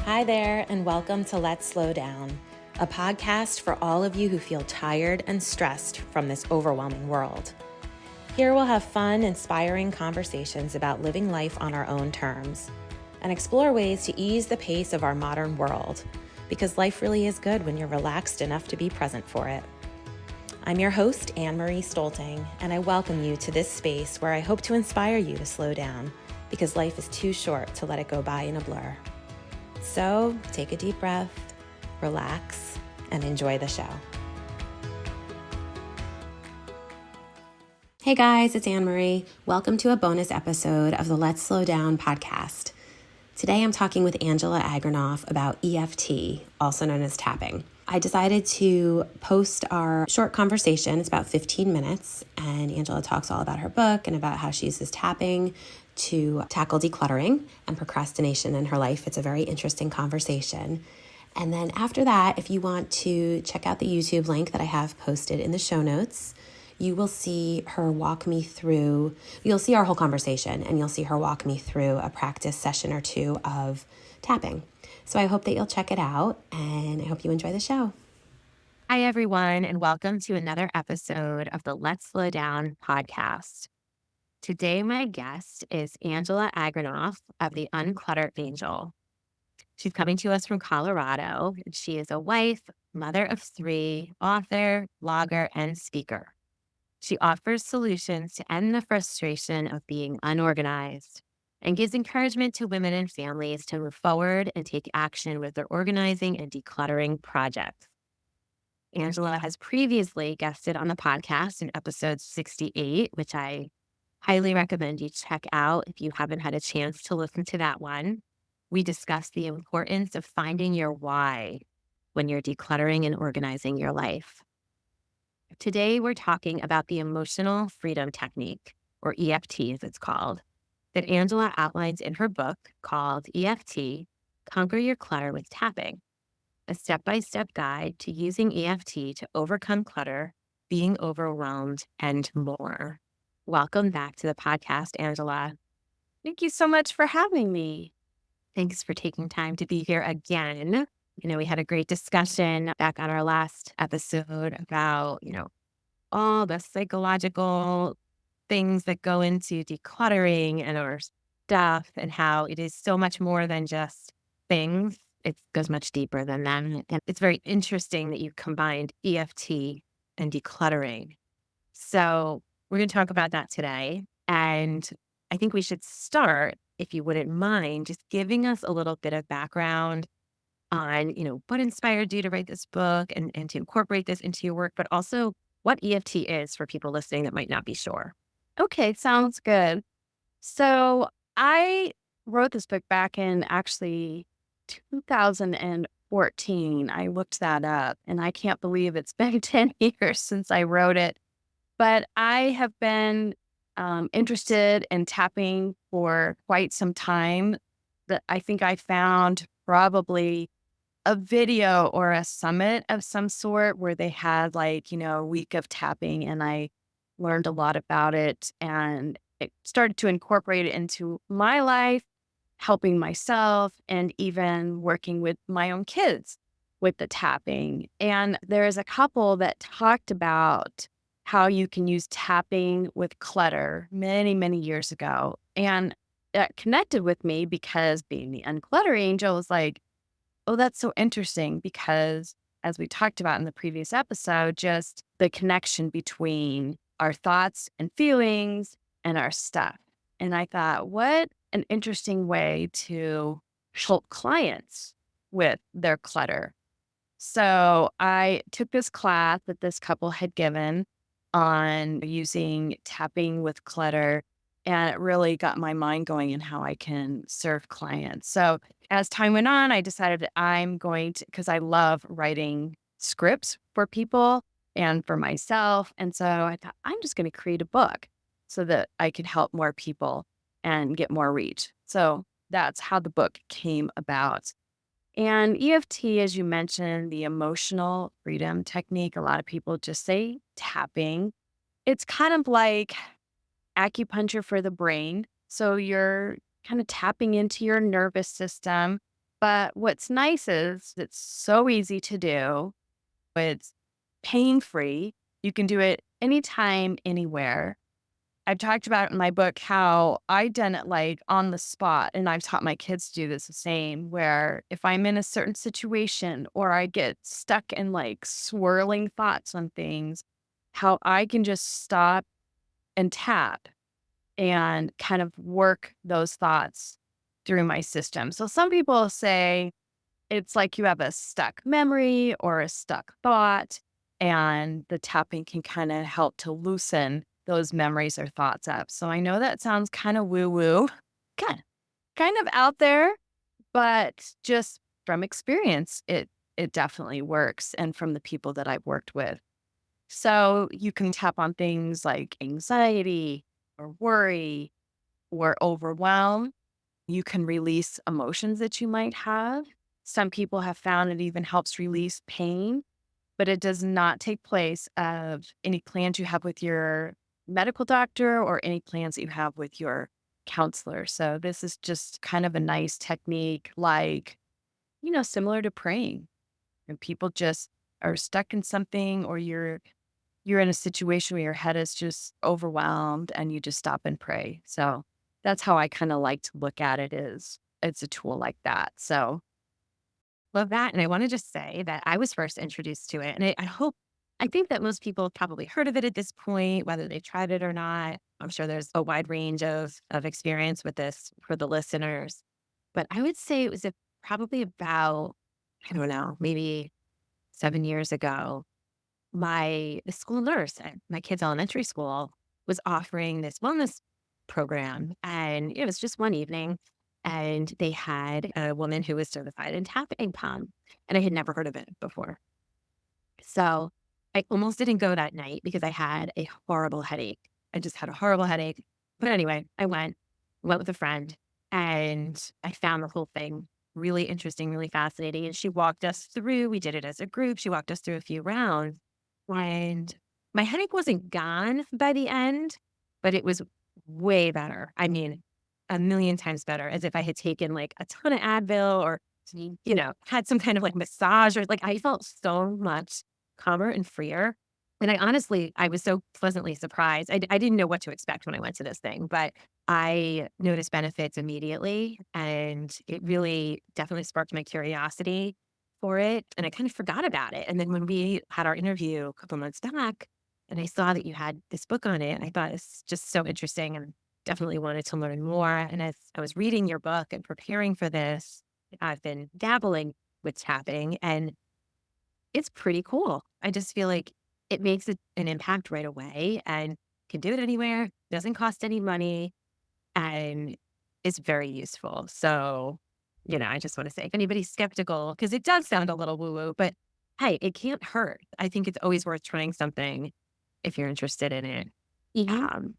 Hi there, and welcome to Let's Slow Down, a podcast for all of you who feel tired and stressed from this overwhelming world. Here we'll have fun, inspiring conversations about living life on our own terms and explore ways to ease the pace of our modern world, because life really is good when you're relaxed enough to be present for it. I'm your host, Annemarie Stolting, and I welcome you to this space where I hope to inspire you to slow down, because life is too short to let it go by in a blur. So take a deep breath, relax, and enjoy the show. Hey guys, it's Annemarie. Welcome to a bonus episode of the Let's Slow Down podcast. Today I'm talking with Angela Agranoff about EFT, also known as tapping. I decided to post our short conversation. It's about 15 minutes, and Angela talks all about her book and about how she uses tapping to tackle decluttering and procrastination in her life. It's a very interesting conversation. And then after that, if you want to check out the YouTube link that I have posted in the show notes, you will see her walk me through, you'll see our whole conversation, and you'll see her walk me through a practice session or two of tapping. So I hope that you'll check it out, and I hope you enjoy the show. Hi, everyone, and welcome to another episode of the Let's Slow Down podcast. Today, my guest is Angela Agranoff of the Unclutter Angel. She's coming to us from Colorado. She is a wife, mother of three, author, blogger, and speaker. She offers solutions to end the frustration of being unorganized and gives encouragement to women and families to move forward and take action with their organizing and decluttering projects. Angela has previously guested on the podcast in episode 68, which I highly recommend you check out if you haven't had a chance to listen to that one. We discussed the importance of finding your why when you're decluttering and organizing your life. Today, we're talking about the emotional freedom technique, or EFT as it's called, that Angela outlines in her book called EFT, Conquer Your Clutter with Tapping, a step-by-step guide to using EFT to overcome clutter, being overwhelmed, and more. Welcome back to the podcast, Angela. Thank you so much for having me. Thanks for taking time to be here again. We had a great discussion back on our last episode about, all the psychological things that go into decluttering and our stuff, and how it is so much more than just things. It goes much deeper than that. And it's very interesting that you combined EFT and decluttering. So we're going to talk about that today. And I think we should start, if you wouldn't mind, just giving us a little bit of background on, what inspired you to write this book and to incorporate this into your work, but also what EFT is for people listening that might not be sure. Okay, sounds good. So I wrote this book back in actually 2014. I looked that up, and I can't believe it's been 10 years since I wrote it. But I have been interested in tapping for quite some time. That I think I found probably a video or a summit of some sort where they had a week of tapping, and I learned a lot about it, and it started to incorporate it into my life, helping myself, and even working with my own kids with the tapping. And there's a couple that talked about how you can use tapping with clutter many, many years ago. And that connected with me because being the unclutter angel was like, oh, that's so interesting, because as we talked about in the previous episode, just the connection between our thoughts and feelings and our stuff. And I thought, what an interesting way to help clients with their clutter. So I took this class that this couple had given on using tapping with clutter, and it really got my mind going in how I can serve clients. So as time went on, I decided that I'm going to, because I love writing scripts for people and for myself. And so I thought, I'm just going to create a book so that I could help more people and get more reach. So that's how the book came about. And EFT, as you mentioned, the emotional freedom technique, a lot of people just say tapping. It's kind of like acupuncture for the brain. So you're kind of tapping into your nervous system But what's nice is it's so easy to do. It's pain free. You can do it anytime, anywhere. I've talked about in my book how I done it like on the spot, and I've taught my kids to do this the same, where if I'm in a certain situation or I get stuck in like swirling thoughts on things, how I can just stop and tap and kind of work those thoughts through my system. So some people say it's like you have a stuck memory or a stuck thought, and the tapping can kind of help to loosen those memories or thoughts up. So I know that sounds kind of woo woo, kind of out there, but just from experience, it definitely works, and from the people that I've worked with. So you can tap on things like anxiety or worry or overwhelm. You can release emotions that you might have. Some people have found it even helps release pain, but it does not take place of any plans you have with your medical doctor or any plans that you have with your counselor. So this is just kind of a nice technique, like, similar to praying. And people just are stuck in something, or you're in a situation where your head is just overwhelmed and you just stop and pray. So that's how I kind of like to look at it, is it's a tool like that. So Love that. And I want to just say that I was first introduced to it. And I think that most people have probably heard of it at this point, whether they tried it or not. I'm sure there's a wide range of experience with this for the listeners. But I would say it was probably about, I don't know, maybe 7 years ago. The school nurse at my kid's elementary school was offering this wellness program. And it was just one evening. And they had a woman who was certified in tapping palm. And I had never heard of it before. So I almost didn't go that night because I had a horrible headache. I just had a horrible headache. But anyway, I went with a friend, and I found the whole thing really interesting, really fascinating. And she walked us through, we did it as a group. She walked us through a few rounds, and my headache wasn't gone by the end, but it was way better. I mean, a million times better, as if I had taken like a ton of Advil or, had some kind of like massage, or like I felt so much calmer and freer. And I was so pleasantly surprised. I didn't know what to expect when I went to this thing, but I noticed benefits immediately. And it really definitely sparked my curiosity for it. And I kind of forgot about it. And then when we had our interview a couple months back, and I saw that you had this book on it, I thought it's just so interesting and definitely wanted to learn more. And as I was reading your book and preparing for this, I've been dabbling with tapping, and it's pretty cool. I just feel like it makes an impact right away, and can do it anywhere, doesn't cost any money, and is very useful. So, I just want to say, if anybody's skeptical, because it does sound a little woo woo, but hey, it can't hurt. I think it's always worth trying something if you're interested in it. Mhm. Um,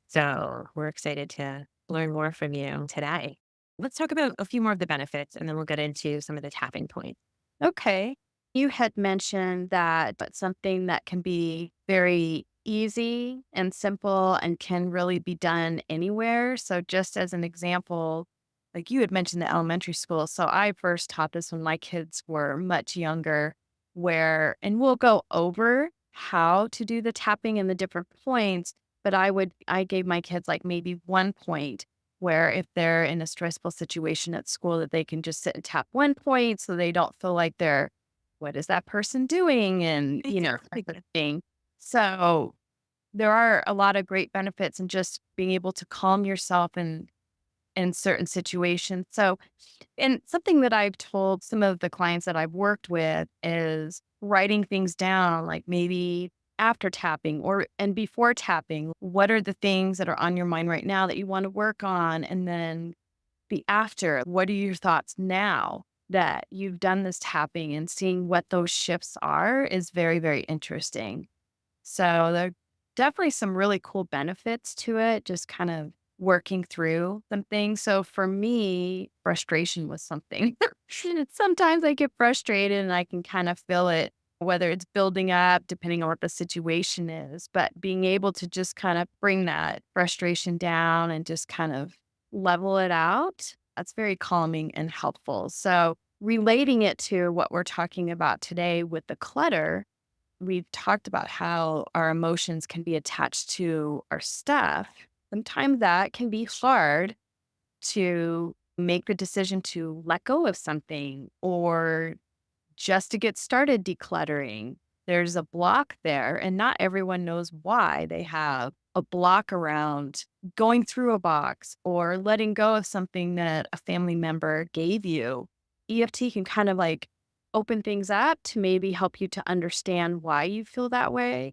so we're excited to learn more from you today. Let's talk about a few more of the benefits, and then we'll get into some of the tapping points. Okay. You had mentioned that but something that can be very easy and simple and can really be done anywhere. So just as an example, like you had mentioned the elementary school. So I first taught this when my kids were much younger, and we'll go over how to do the tapping and the different points, but I gave my kids like maybe one point where if they're in a stressful situation at school, that they can just sit and tap one point so they don't feel like they're, what is that person doing? And, that kind of thing. So there are a lot of great benefits in just being able to calm yourself in certain situations. So, and something that I've told some of the clients that I've worked with is writing things down, like maybe after tapping and before tapping. What are the things that are on your mind right now that you want to work on? And then the after, what are your thoughts now that you've done this tapping, and seeing what those shifts are is very, very interesting. So there are definitely some really cool benefits to it, just kind of working through some things. So for me, frustration was something. Sometimes I get frustrated and I can kind of feel it, whether it's building up, depending on what the situation is. But being able to just kind of bring that frustration down and just kind of level it out That's very calming and helpful. So, relating it to what we're talking about today with the clutter, we've talked about how our emotions can be attached to our stuff. Sometimes that can be hard to make the decision to let go of something or just to get started decluttering. There's a block there, and not everyone knows why they have a block around going through a box or letting go of something that a family member gave you. EFT can kind of like open things up to maybe help you to understand why you feel that way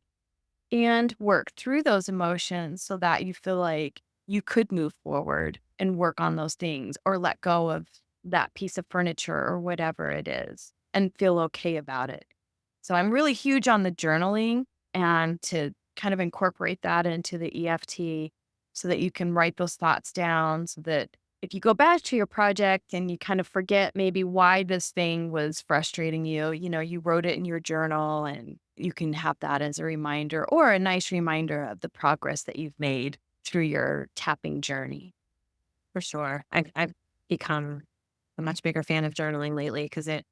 and work through those emotions so that you feel like you could move forward and work on those things or let go of that piece of furniture or whatever it is and feel okay about it. So I'm really huge on the journaling and to kind of incorporate that into the EFT so that you can write those thoughts down so that if you go back to your project and you kind of forget maybe why this thing was frustrating you, you wrote it in your journal and you can have that as a reminder or a nice reminder of the progress that you've made through your tapping journey. For sure. I've become a much bigger fan of journaling lately because it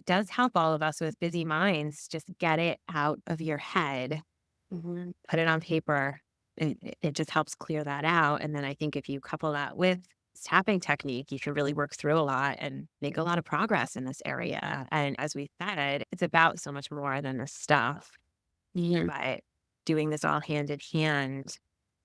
does help all of us with busy minds. Just get it out of your head, put it on paper. It just helps clear that out. And then I think if you couple that with tapping technique, you can really work through a lot and make a lot of progress in this area. And as we said, it's about so much more than the stuff. But doing this all hand in hand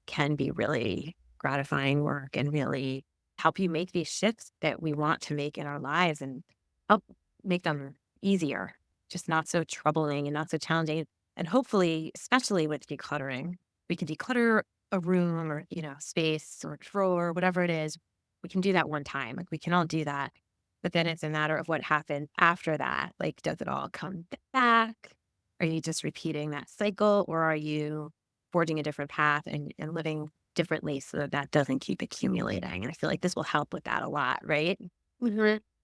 can be really gratifying work and really help you make these shifts that we want to make in our lives and help make them easier, just not so troubling and not so challenging. And hopefully, especially with decluttering, we can declutter a room or, space or drawer, whatever it is. We can do that one time. Like we can all do that. But then it's a matter of what happens after that. Like, does it all come back? Are you just repeating that cycle or are you forging a different path and living differently so that that doesn't keep accumulating? And I feel like this will help with that a lot, right?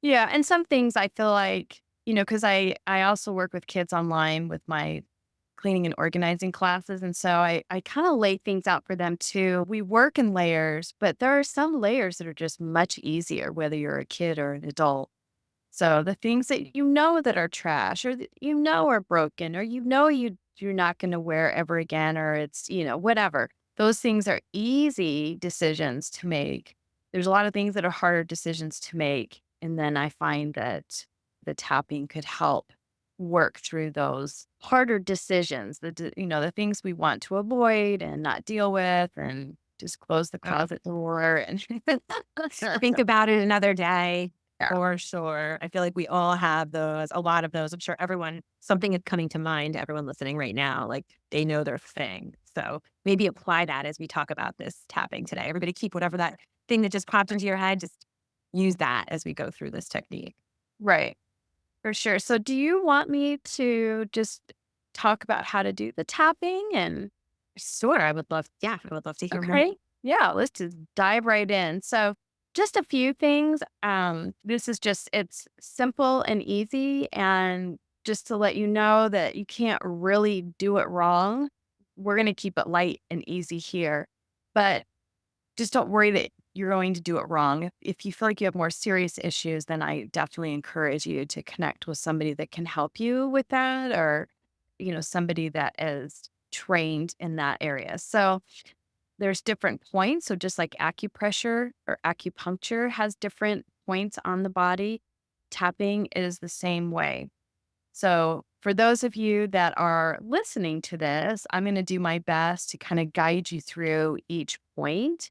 Yeah. And some things I feel like, because I also work with kids online with my cleaning and organizing classes. And so I kind of lay things out for them too. We work in layers, but there are some layers that are just much easier, whether you're a kid or an adult. So the things that that are trash or that are broken or you're not going to wear ever again or it's, whatever. Those things are easy decisions to make. There's a lot of things that are harder decisions to make. And then I find that the tapping could help work through those harder decisions, the things we want to avoid and not deal with and just close the closet door and Think about it another day. Yeah. For sure. I feel like we all have those, a lot of those. I'm sure something is coming to mind to everyone listening right now. Like they know their thing. So maybe apply that as we talk about this tapping today. Everybody keep whatever that thing that just popped into your head, just use that as we go through this technique. Right. For sure. So do you want me to just talk about how to do the tapping and Sure. I would love to hear more. okay. Yeah, let's just dive right in. So just a few things. It's simple and easy. And just to let you know that you can't really do it wrong. We're going to keep it light and easy here. But just don't worry that you're going to do it wrong. If you feel like you have more serious issues, then I definitely encourage you to connect with somebody that can help you with that or, somebody that is trained in that area. So there's different points. So just like acupressure or acupuncture has different points on the body, tapping is the same way. So for those of you that are listening to this, I'm going to do my best to kind of guide you through each point.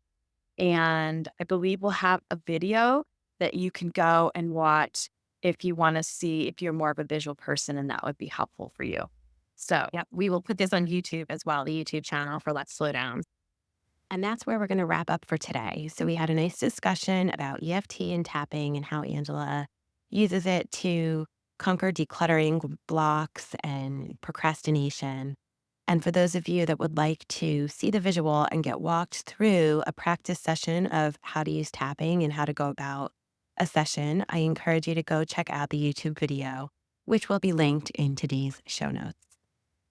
And I believe we'll have a video that you can go and watch if you want to see if you're more of a visual person and that would be helpful for you. So, Yep. We will put this on YouTube as well, the YouTube channel for Let's Slow Down. And that's where we're going to wrap up for today. So we had a nice discussion about EFT and tapping and how Angela uses it to conquer decluttering blocks and procrastination. And for those of you that would like to see the visual and get walked through a practice session of how to use tapping and how to go about a session, I encourage you to go check out the YouTube video, which will be linked in today's show notes.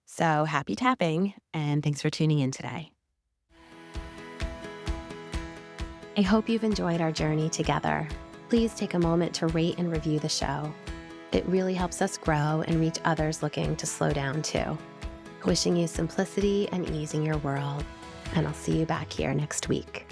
So happy tapping, and thanks for tuning in today. I hope you've enjoyed our journey together. Please take a moment to rate and review the show. It really helps us grow and reach others looking to slow down too. Wishing you simplicity and ease in your world, and I'll see you back here next week.